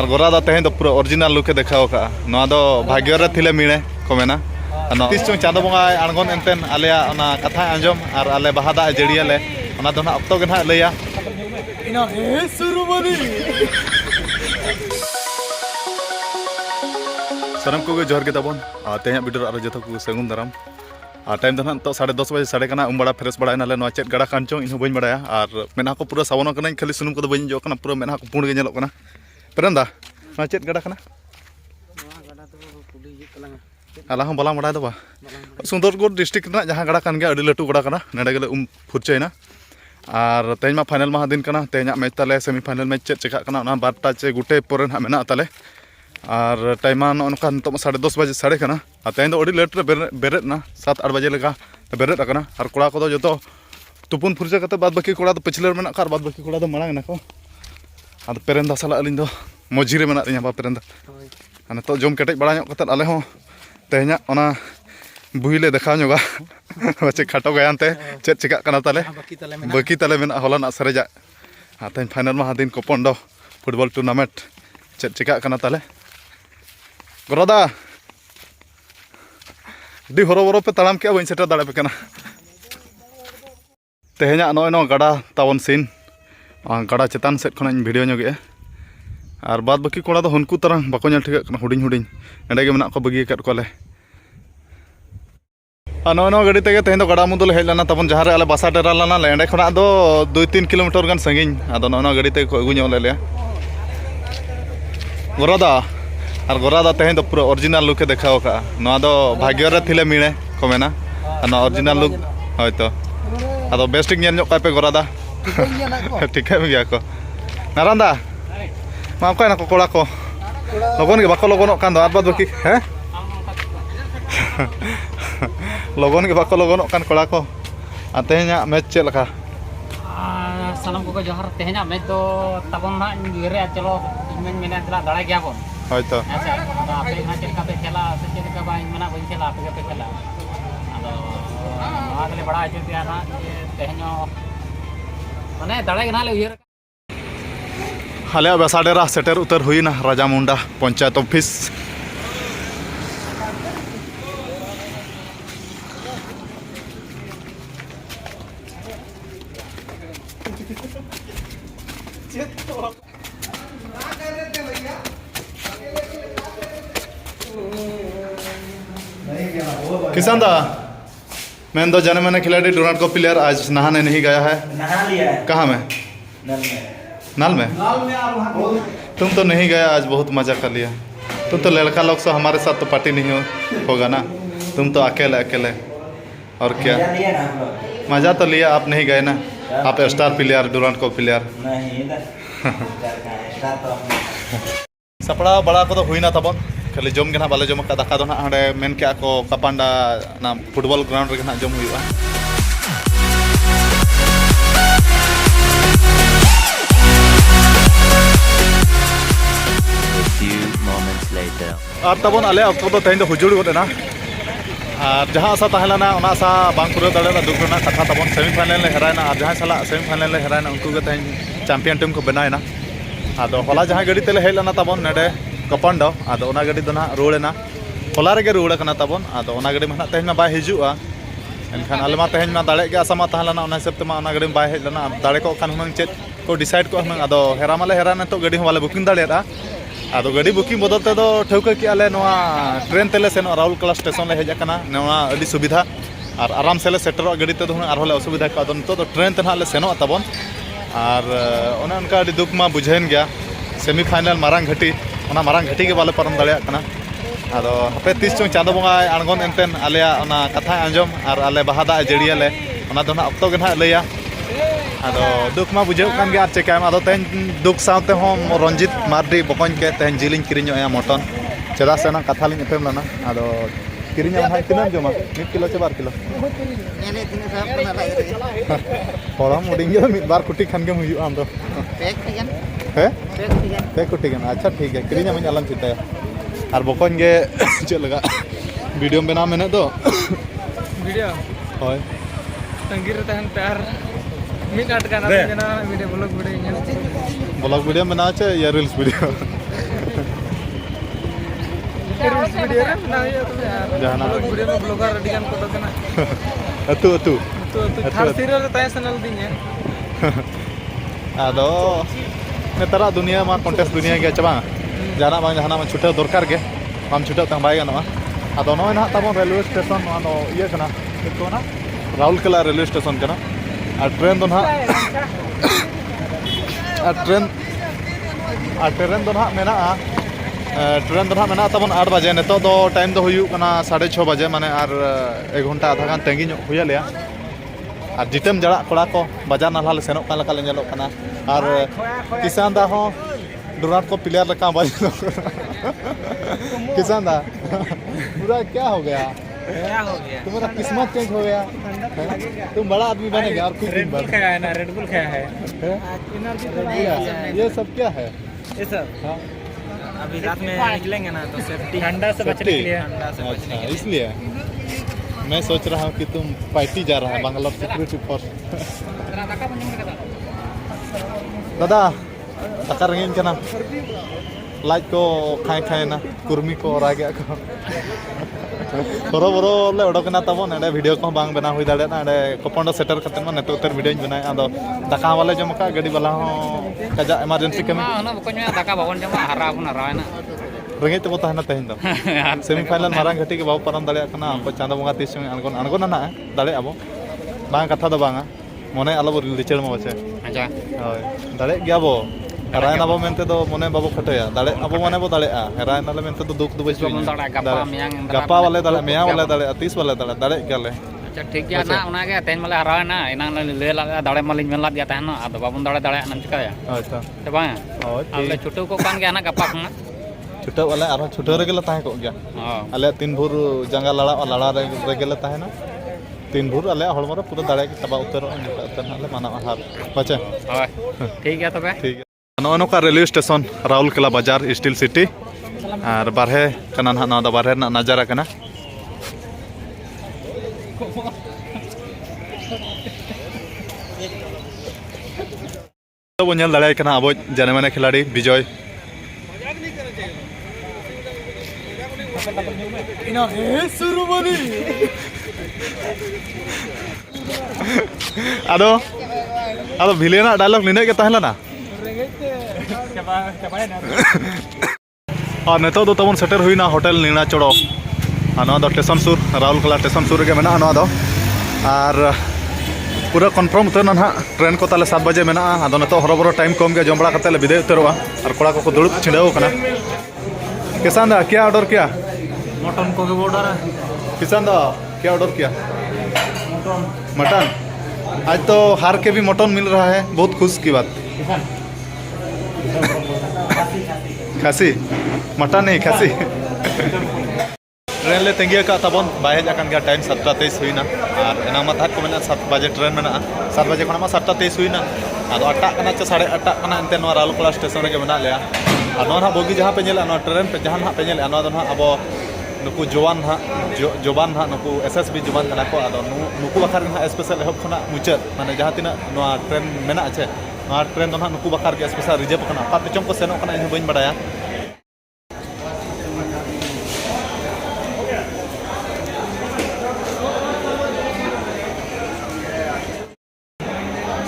और गोरा दा तेहें दो पूरा ओरिजिनल लुक देखाव का नोआ दो भाग्य रे थिले मिणे को मेना तीस चों चांदो बंगा आणगोन एनतेन आलेया ओना कथा आंजम और आले बाहा दा जड़ियाले ओना दो ना अक्तो गे ना लैया इना हे सुरुमनी सनम को जोहर के तबन तेहें वीडियो आरो जतो को सगुन दाराम टाइम दो ना तो 10:30 बजे साढ़े कना उमबड़ा फ्रेश बड़ा नाले नोआ चेत गाड़ा कान चों इन बइन बड़ाया और मेना को पूरा सावनो कना खाली सुनुम को बइन जो कना पूरा मेना को पुण गे नेलो कना पेरंदा नोआ चेत गाड़ा कना गाड़ा तो पुली जी तलांग आला हम बला मड़ा दो बा सुंदरगढ़ डिस्ट्रिक्ट ना जहां गाड़ा कान गे अडी लटू गाड़ा कना नेडे गेले फुरचैना और तेज मा फाइनल मा दिन कना तेज मैच ताले सेमीफाइनल मैच चेत चेका कना ना बारटा चे गुटे पोरे ना मेना ताले और टाइम उनका नितो 10:30 बजे साढ़े कना तेज दो अडी लेट रे बेरेद ना 7-8 बजे लगा बेरेद कना और कोड़ा को जो तुपुन फुरचा कते बाद बाकी कोड़ा तो पिछले मेना कार बाद बाकी कोड़ा तो मांग ना को आद पेरेंदा साला अलिन दो मझिरे मेना तिया बा पेरेंदा नितो जम केटेज बड़ा ᱧᱚᱜ कते आले हो तेहना ओना बुहिले देखा ᱧᱚᱜᱟ बच्चे खाटो गयानते चेत चिका कना ताले बाकी ताले मेना हलाना सरेजा तेज फाइनल मा दिन कोपन दो फुटबॉल टूर्नामेंट चेत चिका कना ताले गोरादा डी हरो बरो पे तालाम के बइन सेटर दाड़े पे कना तेहना नय नो गाड़ा तावन सीन गाड़ा चेतान सेट खना भिडियो ᱧᱚᱜᱮ और बाद बाकी कोड़ा तो हनकू तरह बाको नेल ठिक हुडिंग हुडिंग एंडे गे मेना को बगी कट कोले नो गाड़ी तेगे तेहन गाड़ा मुदल हेज लना तबन जहाँ आले बासा डेरा लना एंडे खना दो 2-3 किलोमीटर गान संगिन आदो नो गाड़ी ते अगू ᱧᱚᱜ ले गोरादा और गोरादा तेहन दो पूरा ओरिजिनल लुक देखाव का नोआ दो भाग्य रे थिले मिणे को मेना नो ओरिजिनल लुक होयतो आदो बेस्टिक नेल ᱧᱚᱜ कापे गोरादा ठीक है गया को नारांदा मा को ना को कोड़ा को लगन के बाको लगन कान दो बाद बाकी हैं लगन के बाको लगन कान कोड़ा को तेहना मैच चे लका सनम को जोहर तेहना मैच तो तबन ना गिरे चलो इमें मेना चला दाड़ा गया बोन होयतो ऐसे आपे ना चेक का पे खेला से चेक का बाइन मना बइन खेला आपे पे खेला आदो आगले बड़ा आजु दिया ना तेहनो माने दाड़ा गना ले उयर हाले बेसाडेरा सेटर उतर हुईना राजामुंडा पंचायत ऑफिस किसान दा मैं दो जाने मैंने खिलाड़ी डोनाल्ड को प्लेयर आज नहाने नहीं गया है नहा लिया है कहाँ में नल में तुम तो नहीं गया आज बहुत मजा कर लिया तुम तो लड़का लोग से हमारे साथ तो पार्टी नहीं होगा ना तुम तो अकेले अकेले और क्या मजा तो लिया आप नहीं गए ना आप स्टार प्लेयर डोनाल्ड को प्लेयर सपड़ा बड़ा को तो हुई ना तबन खाली जम के ना बाले जम का दाका दो ना हांडे मेन के को कपांडा ना फुटबॉल ग्राउंड रे ना जम हुआ और तबन आले अब तो तेज हुजुड़ गोना और जहाँ आशा तहलाना आशा बांग पूरा दाड़ा दुख रना कथा तबन सेमीफाइनल हेरायना और जहाँ साला सेमीफाइनल हेरायना उनको तेज चैंपियन टीम को बनायना आदो होला जहाँ गाड़ी तेले हेज लना तबन नेडे कपांडो आदो ओना गाड़ी दो ना रुआड़ना होला रेगे रुआड़ कना तबन आदो ओना गाड़ी मा तेज मा बाय हिजुआ एनखान आले मा तेज मा दाड़े गे आशा मा तहलाना ओना हिसाब ते मा ओना गाड़ी बाय हेज लना दाड़े को खान हुनंग चेत को डिसाइड को हुनंग आदो हेरा माले हेराना तो गाड़ी वाले बुकिंग दाड़ेदा आदो गाड़ी बुकिंग बदल ते दो ठौका कि आले नोआ ट्रेन तेले सेनो राहुल कला स्टेशन ले हेज कना नोआ अडी सुविधा और आराम से ले सेटरो गाड़ी ते दो आरो ले असुविधा का दो तो ट्रेन ते ना ले सेनो तबन और ओना उनका अडी दुख मा बुझेन गया सेमीफाइनल मारांग घटी ओना मारांग घटी के बाले परम दाड़े कना आदो हपे 30 चों चांदो बंगा आणगोन एनतेन आलेया ओना कथा आंजम और आले बाहादा जड़ियाले ओना दो ना अक्तो गे ना लैया आदो दुख मा बुझे कान गया चेकाम आदो तेन दुख सावते हो रंजित मार्डी बकन के तेन जिलिंग किरिño या मटन चेदा से ना कथा लिंग एफेम लना आदो किरिño भाई तिना जमा 1 किलो से 2 किलो नेने तिना साहब कना लाई होराम उडिंग मिद बार कुटी खान के हुई आम दो पेक थिगन है पेक कुटी गन अच्छा ठीक है किरिño में आलम चिताया और बकन के चे लगा वीडियो बना मैंने तो वीडियो होय तंगीर तहन प्यार मिट अटकाना जना video blog video blog video बना चे या रील्स वीडियो वीडियो रे ना ये तो Jangan. वीडियो में ब्लॉगर अडिगान को दोकना Atu. तो थार सिर रे ताय Sanal दिnya Ado netara dunia mah kontes dunia ge coba. Jana bang jahana mah छुटे दरकार ge. Mam छुटे tang bai ganoa. Ado noy na tabon railway station ano iye kana. Itu na Raulkela railway station kana. Ar train do na ar train do na mena train दो ना तबन 8 बजे नितो दो time दो हुयु कना 6:30 बजे माने आर 1 घंटा आधा गान तेंगी हुया लिया आर जितेम जड़ा कोड़ा को बाजार नाला ले सेनो काला काला नेलो कना आर किसान दा हो डुराट को प्लेयर लका बाज किसान दा पूरा क्या हो गया तुम्हारा किस्मत चेंज हो गया तुम बड़ा आदमी बनेगा और कुछ दिन बाद खाया है ना रेड बुल खाया है ये सब क्या है ये सब हाँ अभी रात में निकलेंगे ना तो सेफ्टी ठंडा से बचने के लिए अच्छा इसलिए मैं सोच रहा हूँ कि तुम पार्टी जा रहा है बांग्ला सिक्योरिटी फोर्स दादा दाका रंगीन करना लाइट को खाए खाए ना कुर्मी को रागे को बरो ले उडोकना तबो नडे वीडियो को बांग बना हुई दाड़े ना नडे कोपोंडो सेटर करते ना नेतो उतर वीडियो बनाए आदो दाका वाले जम का गाड़ी वाला हो कजा इमरजेंसी कमी ना बकोnya दाका बावन जमा हरा बुन रायना रंगे तबो तहना तहिन दो सेमीफाइनल मारंग घटी के बाबू परम दाड़े कना हमको चांदा बंगा 30 में अनगोन ना दाड़े अबो बांग कथा दो बांगा मने आलो लिचड़ म बचे अच्छा होय दाड़े गया बो रायना बो मेनते दो मने बाबू खटया दाड़े अबो मने बो दाड़े रायना ले मेनते दो दुख दो बच गप्पा मियांग गप्पा वाले दाड़े मियां वाले दाड़े 30 वाले दाड़े गले अच्छा ठीक गया ना उनागे तेन मले हराना इनांग ले ला दाड़े मलिन मेन लाद गया तहनो आदो बाबुन दाड़े नम चिकाया अच्छा से बांग होय आले छुटू को कान गया ना गप्पा खना छुटा वाले आरो छुटा रे गेला ताहे को गया हां आले 3 भूर जंगा लड़ा रे गेला ताहे ना 3 भूर आले हड़मो रे पूरा दाड़े चबा उतर नाले माना हार बचे होय ठीक गया तबे ठीक है नोका रेलवे स्टेशन राउरकेला बाजार स्टील सिटी और बारहे कना ना दा बारहे ना नजारा कना तो बोल दाड़े कना अब जाने माने खिलाड़ी विजय आदो आदो भिलेना डायलॉग निने के तहला ना और नेतो दो तबन सेटर हुईना होटल नीना चोड़ो स्टेशन सुर राउरकेला स्टेशन सुर के मेना और पूरा कन्फर्म उतर ना ट्रेन को ताले 7 बजे मेना आदो नेतो हरबरो टाइम कम के जमबड़ा कते ले विदे उतरवा और कोड़ा को दुड़ुब छिंडाव कना किसान दा क्या ऑर्डर किया मटन को ऑर्डर है किसान दा क्या ऑर्डर किया मटन आज तो हार के भी मटन मिल रहा है बहुत खुश की बात खासी मटन नहीं खासी ट्रेन ले तेंगिया का तबन बाहे जाकन गया टाइम 7:23 हुईना और एना मा थाक को मेना 7 बजे ट्रेन मेना 7 बजे खना मा 7:23 हुईना आदो अट्टा कना च 8:30 कना एनते नो राउरकेला स्टेशन रे मेना लेया और नो ना बोगी जहां पे नेला नो ट्रेन पे जहां पे नेला नो दो ना अब नुकु जोबान हा नुकु एसएसबी जोबान कना को आदो नुकु बखार ना स्पेशल हेल्प खना मुचाद माने जहां तिना नो ट्रेन मेना छे नो ट्रेन दो ना नुकु बखार के स्पेशल रिजर्व कना पात चम को सेनो कना इन बइन बडाया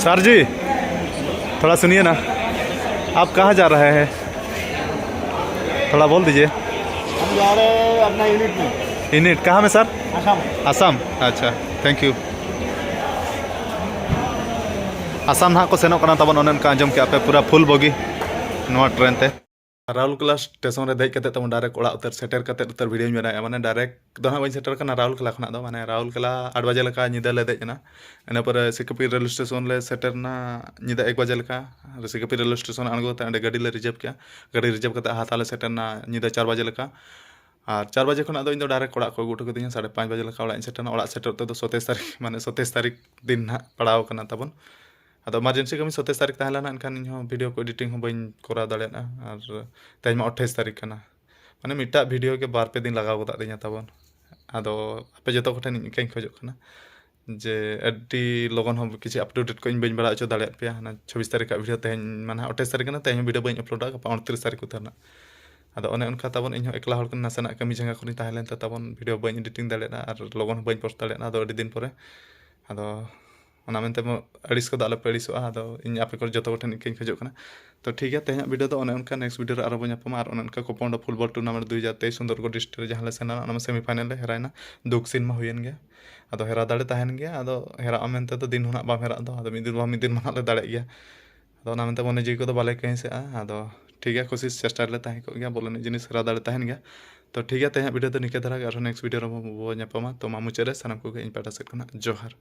सर जी थोड़ा सुनिए ना आप कहाँ जा रहे हैं थोड़ा बोल दीजिए हम जा रहे हैं अपना यूनिट में यूनिट कहाँ में सर असम आसाम अच्छा थैंक यू आसाम ना को सेनो कना तबन ओनन का आंजम के आपे पूरा फुल बोगी नवा ट्रेन ते राउरकेला स्टेशन रे देख कते तम डायरेक्ट ओड़ा उतर सेटर कते उतर वीडियो बनाया माने डायरेक्ट दो ना बइन सेटर कना राउरकेला खना दो माने राउरकेला 8 बजे लका निदा ले देजना एना पर सिकपी रेलवे स्टेशन ले सेटर ना निदा 1 बजे लका सिकपी रेलवे स्टेशन अणगो ते गाड़ी ले रिजर्व किया गाड़ी रिजर्व कते हाताले सेटर ना निदा 4 बजे लका और 4 बजे खना दो इन डायरेक्ट ओड़ा को गुटो कदिन 5:30 बजे लका ओड़ा सेटर ना ओड़ा सेटर तो 27 तारीख माने 27 तारीख दिन ना पड़ाव कना तबन अदो इमरजेंसी कमी 27 तारीख तहला ना एनखान इन वीडियो को एडिटिंग बन करा दाड़ेना और तेज में 28 तारीख कना माने मिटा वीडियो के 2-3 दिन लगाव गदा दिया तबन अदो आपे जतो कोठे निकाय खोजो कना जे अड्डी लगन हम किछि अपडेट को इन बन बड़ा अचो दाड़े पे ना 26 तारीख का वीडियो तेज माने 28 तारीख कना तेज वीडियो बन अपलोड का 29 तारीख उतरना ᱟᱫᱚ ᱚᱱᱮ ᱚᱱᱠᱟ ᱛᱟᱵᱚᱱ ᱤᱧᱦᱚᱸ ᱮᱠᱞᱟ ᱦᱚᱲ ᱠᱟᱱᱟ ᱱᱟᱥᱮᱱᱟᱜ ᱠᱟᱹᱢᱤ ᱡᱟᱸᱜᱟ ᱠᱚᱨᱮᱧ ᱛᱟᱦᱮᱸ ᱞᱮᱱ ᱛᱮ ᱛᱟᱵᱚᱱ ᱵᱷᱤᱰᱤᱭᱳ ᱵᱟᱹᱧ ᱮᱰᱤᱴᱤᱝ ᱫᱟᱲᱮᱭᱟᱜᱼᱟ ᱟᱨ ᱞᱚᱜᱚᱱ ᱦᱚᱸ ᱵᱟᱹᱧ ᱯᱳᱥᱴ ᱫᱟᱲᱮᱭᱟᱜᱼᱟ ᱟᱫᱚ ᱟᱹᱰᱤ ᱫᱤᱱ ᱯᱚᱨᱮ ᱟᱫᱚ ᱚᱱᱟ ᱢᱮᱱᱛᱮ ᱟᱹᱲᱤᱥ ᱠᱚᱫᱚ ᱟᱞᱚᱯᱮ ᱟᱹᱲᱤᱥᱚᱜᱼᱟ ᱟᱫᱚ ᱤᱧ ᱟᱯᱮ ᱠᱚ ᱡᱚᱛᱚ ᱠᱚᱴᱷᱮᱱ ᱤᱱᱠᱟᱹᱧ ᱠᱷᱚᱡᱚᱜ ᱠᱟᱱᱟ ᱛᱚ ᱴᱷᱤᱠ ᱜᱮᱭᱟ ᱛᱮᱦᱮᱧᱟᱜ ᱵᱷᱤᱰᱤᱭᱳ ᱫᱚ ᱚᱱᱮ ᱚᱱᱠᱟ ᱱᱮक्ᱥᱴ ᱵᱷᱤᱰᱤᱭᱳ ᱨᱮ ᱟᱨᱚ ᱵᱚᱱ ᱧᱟᱯᱟᱢᱟ ᱟᱨ ᱚᱱᱮ ᱚᱱᱠᱟ ᱠᱚᱯᱚᱱᱰᱟ ᱯᱷᱩᱴᱵᱚᱞ ᱴᱩᱨᱱᱟᱢᱮন্ট 2023 ᱥᱩন্দᱚᱨᱜᱚᱲ ᱰᱤᱥᱴᱨᱤक्ᱴ ᱨᱮ ᱡᱟᱦᱟᱸ ᱞᱮ ᱥᱮᱱᱟ ᱚᱱᱟ ᱥᱮᱢᱤ ᱯᱷᱟᱭᱱᱟᱞ ᱞᱮ ᱦᱮᱨᱟᱭᱱᱟ ᱫᱩᱠ ᱥᱤᱱ ᱢᱟ ᱦᱩᱭᱮᱱ ᱜᱮᱭᱟ ᱟᱫᱚ ᱦᱮᱨᱟ ᱫᱟᱲᱮ ᱛᱟᱦᱮᱱ ᱜᱮᱭᱟ ᱟᱫᱚ ᱦᱮᱨᱟᱜ ᱢᱮᱱᱛᱮ ᱫᱚ ᱫᱤᱱ ᱦᱚᱸ ᱵᱟᱢ ᱦᱮᱨᱟᱜ ᱫᱚ ᱟᱫᱚ ᱢᱤᱫ ᱫᱤᱱ ᱢᱟ ᱞᱮ ᱫᱟᱲᱮᱜ ᱜᱮᱭᱟ ᱟᱫᱚ ᱚᱱᱟ ᱢᱮᱱᱛᱮ ᱢᱚᱱᱮ ᱡᱤᱣᱤ ᱠᱚᱫᱚ ᱵᱟᱞᱮ ᱠᱟᱹᱦᱤᱥᱮᱜᱼᱟ ᱟᱫᱚ ᱴᱷᱤᱠ ᱜᱮᱭᱟ ᱠᱳᱥᱤᱥ ᱪᱮᱥᱴᱟ ᱨᱮᱞᱮ ᱛᱟᱦᱮᱸ ᱠᱚᱜ ᱜᱮᱭᱟ ᱵᱚᱞ ᱮᱱᱮᱡ ᱡᱤᱱᱤᱥ ᱦᱮᱨᱟ ᱫᱟᱲᱮ ᱛᱟᱦᱮᱱ ᱜᱮᱭᱟ ᱛᱚ ᱴᱷᱤक ᱜᱮᱭᱟ ᱛᱮᱦᱮᱧᱟᱜ ᱵᱷᱤᱰᱤᱭᱳ ᱫᱚ ᱱᱤᱝᱠᱟᱹ ᱫᱷᱟᱨᱟ ᱜᱮ ᱟᱨᱦᱚᱸ ᱱᱮक्ᱥᱴ ᱵᱷᱤᱰᱤᱭᱳ ᱨᱮᱵᱚᱱ ᱧᱟᱯᱟᱢᱟ ᱛᱚ ᱢᱟ ᱢᱩᱪᱟᱹᱫ ᱨᱮ ᱥᱟᱱᱟᱢ ᱠᱚᱜᱮ ᱤᱧ ᱯᱟᱦᱴᱟ ᱥᱮᱫ ᱠᱷᱚᱱᱟᱜ ᱡᱚᱦᱟᱨ